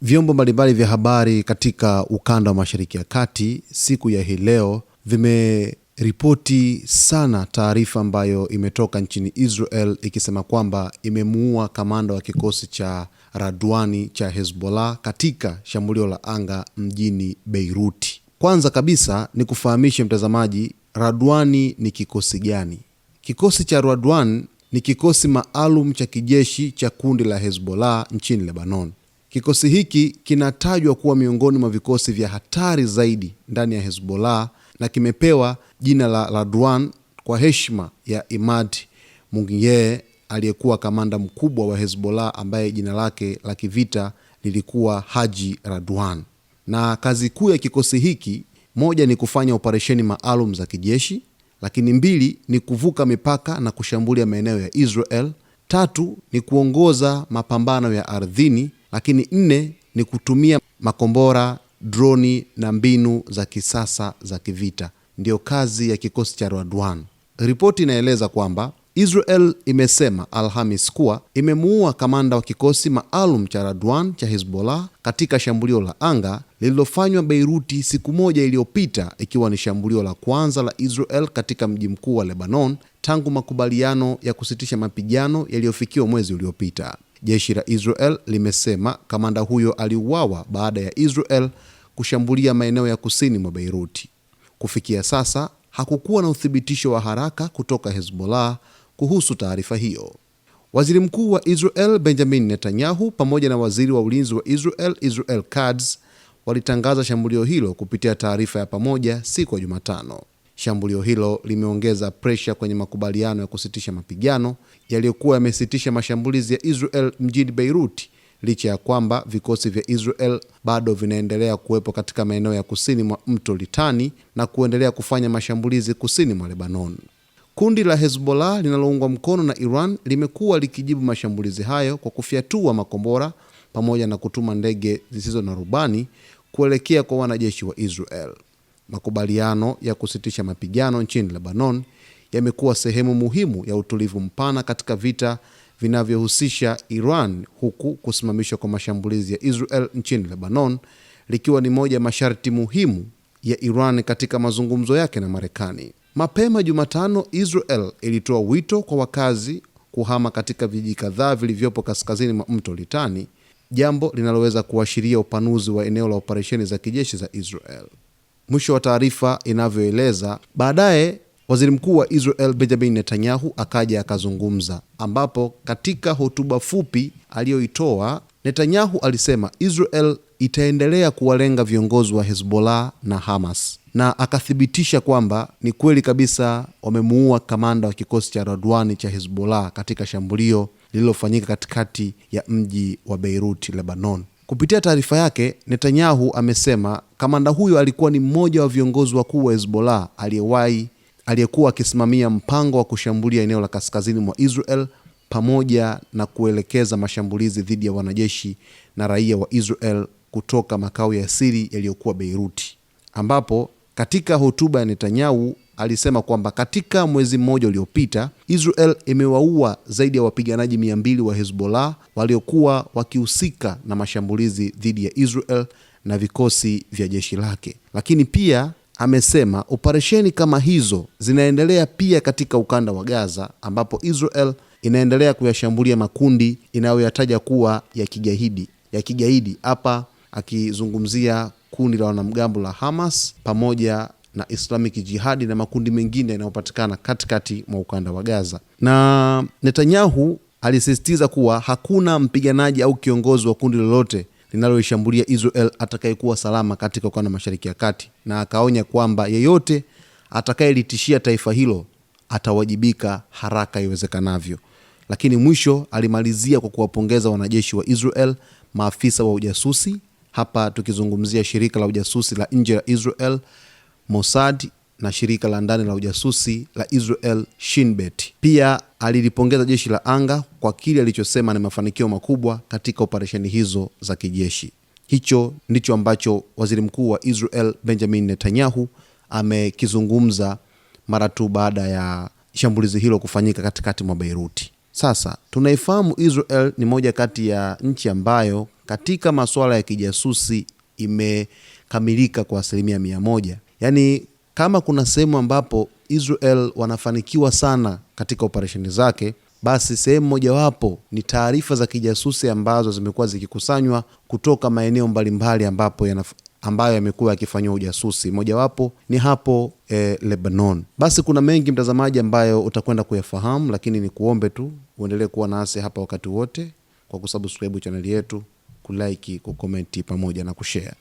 Vyombo mbalimbali vya habari katika ukanda wa Mashariki ya Kati siku ya hii leo vimeripoti sana taarifa ambayo imetoka nchini Israel ikisema kwamba imemuua kamanda wa kikosi cha Radwani cha Hezbollah katika shambulio la anga mjini Beirut. Kwanza kabisa ni kufahamishe mtazamaji, Radwani ni kikosi gani? Kikosi cha Radwan ni kikosi maalum cha kijeshi cha kundi la Hezbollah nchini Lebanon. Kikosi hiki kinatajwa kuwa miongoni mwa vikosi vya hatari zaidi ndani ya Hezbollah na kimepewa jina la Radwan kwa heshima ya Imad Mungieh aliyekuwa kamanda mkubwa wa Hezbollah ambaye jina lake la kivita lilikuwa Haji Radwan. Na kazi kuu ya kikosi hiki, moja ni kufanya operesheni maalum za kijeshi, lakini mbili ni kuvuka mipaka na kushambulia maeneo ya Israel, tatu ni kuongoza mapambano ya ardhini, lakini nne ni kutumia makombora, droni na mbinu za kisasa za kivita. Ndio kazi ya kikosi cha Radwan. Ripoti inaeleza kwamba Israel imesema Alhamis kuwa imemuua kamanda wa kikosi maalum cha Radwan cha Hezbollah katika shambulio la anga lililofanywa Beiruti siku moja iliyopita, ikiwa ni shambulio la kwanza la Israel katika mji mkuu wa Lebanon tangu makubaliano ya kusitisha mapigano yaliyofikiwa mwezi uliopita. Jeshi la Israel limesema kamanda huyo aliuawa baada ya Israel kushambulia maeneo ya kusini mwa Beiruti. Kufikia sasa hakukuwa na uthibitisho wa haraka kutoka Hezbollah kuhusu taarifa hiyo. Waziri Mkuu wa Israel Benjamin Netanyahu pamoja na waziri wa ulinzi wa Israel Katz walitangaza shambulio hilo kupitia taarifa ya pamoja siku ya Jumatano. Shambulio hilo limeongeza presha kwenye makubaliano ya kusitisha mapigano yaliyokuwa yamesitisha mashambulizi ya Israel mjini Beirut, licha ya kwamba vikosi vya Israel bado vinaendelea kuwepo katika maeneo ya kusini mwa mto Litani na kuendelea kufanya mashambulizi kusini mwa Lebanon. Kundi la Hezbollah linaloungwa mkono na Iran limekuwa likijibu mashambulizi hayo kwa kufyatua makombora pamoja na kutuma ndege zisizo na rubani kuelekea kwa wanajeshi wa Israel. Makubaliano ya kusitisha mapigano nchini Lebanon yamekuwa sehemu muhimu ya utulivu mpana katika vita vinavyohusisha Iran, huku kusimamishwa kwa mashambulizi ya Israel nchini Lebanon likiwa ni moja ya masharti muhimu ya Iran katika mazungumzo yake na Marekani. Mapema Jumatano, Israel ilitoa wito kwa wakazi kuhama katika vijiji kadhaa vilivyopo kaskazini mwa mto Litani, jambo linaloweza kuashiria upanuzi wa eneo la operesheni za kijeshi za Israel. Mwisho wa taarifa inavyoeleza. Baadaye waziri mkuu wa Israel Benjamin Netanyahu akaja akazungumza, ambapo katika hotuba fupi aliyoitoa Netanyahu alisema Israel itaendelea kuwalenga viongozi wa Hezbollah na Hamas, na akathibitisha kwamba ni kweli kabisa wamemuua kamanda wa kikosi cha Radwani cha Hezbollah katika shambulio lililofanyika katikati ya mji wa Beirut, Lebanon. Kupitia taarifa yake, Netanyahu amesema kamanda huyo alikuwa ni mmoja wa viongozi wakuu wa Hezbollah aliyekuwa akisimamia mpango wa kushambulia eneo la kaskazini mwa Israel pamoja na kuelekeza mashambulizi dhidi ya wanajeshi na raia wa Israel kutoka makao ya siri yaliyokuwa Beirut, ambapo katika hotuba ya Netanyahu alisema kwamba katika mwezi mmoja uliopita Israel imewaua zaidi ya wapiganaji 200 wa Hezbollah waliokuwa wakihusika na mashambulizi dhidi ya Israel na vikosi vya jeshi lake. Lakini pia amesema operesheni kama hizo zinaendelea pia katika ukanda wa Gaza, ambapo Israel inaendelea kuyashambulia makundi inayoyataja kuwa ya kigaidi, hapa akizungumzia kundi la wanamgambo la Hamas pamoja na Islamic Jihad na makundi mengine yanayopatikana katikati mwa ukanda wa Gaza. Na Netanyahu alisisitiza kuwa hakuna mpiganaji au kiongozi wa kundi lolote linaloishambulia Israel atakayekuwa salama katika ukanda wa Mashariki ya Kati, na akaonya kwamba yeyote atakayelitishia taifa hilo atawajibika haraka iwezekanavyo. Lakini mwisho alimalizia kwa kuwapongeza wanajeshi wa Israel, maafisa wa ujasusi, hapa tukizungumzia shirika la ujasusi la nje la Israel Mossad na shirika la ndani la ujasusi la Israel Shin Bet. Pia alilipongeza jeshi la anga kwa kile alichosema ni mafanikio makubwa katika operesheni hizo za kijeshi. Hicho ndicho ambacho waziri mkuu wa Israel Benjamin Netanyahu amekizungumza mara tu baada ya shambulizi hilo kufanyika katikati mwa Beirut. Sasa tunaifahamu Israel ni moja kati ya nchi ambayo katika masuala ya kijasusi imekamilika kwa 100%. Yaani kama kuna sehemu ambapo Israel wanafanikiwa sana katika operesheni zake, basi sehemu mojawapo ni taarifa za kijasusi ambazo zimekuwa zikikusanywa kutoka maeneo mbalimbali ambayo yamekuwa yakifanywa ujasusi. Mojawapo ni hapo Lebanon. Basi kuna mengi mtazamaji ambayo utakwenda kuyafahamu, lakini ni kuombe tu uendelee kuwa nasi hapa wakati wote kwa kusubscribe channel yetu, kulike, kukomenti pamoja na kushare.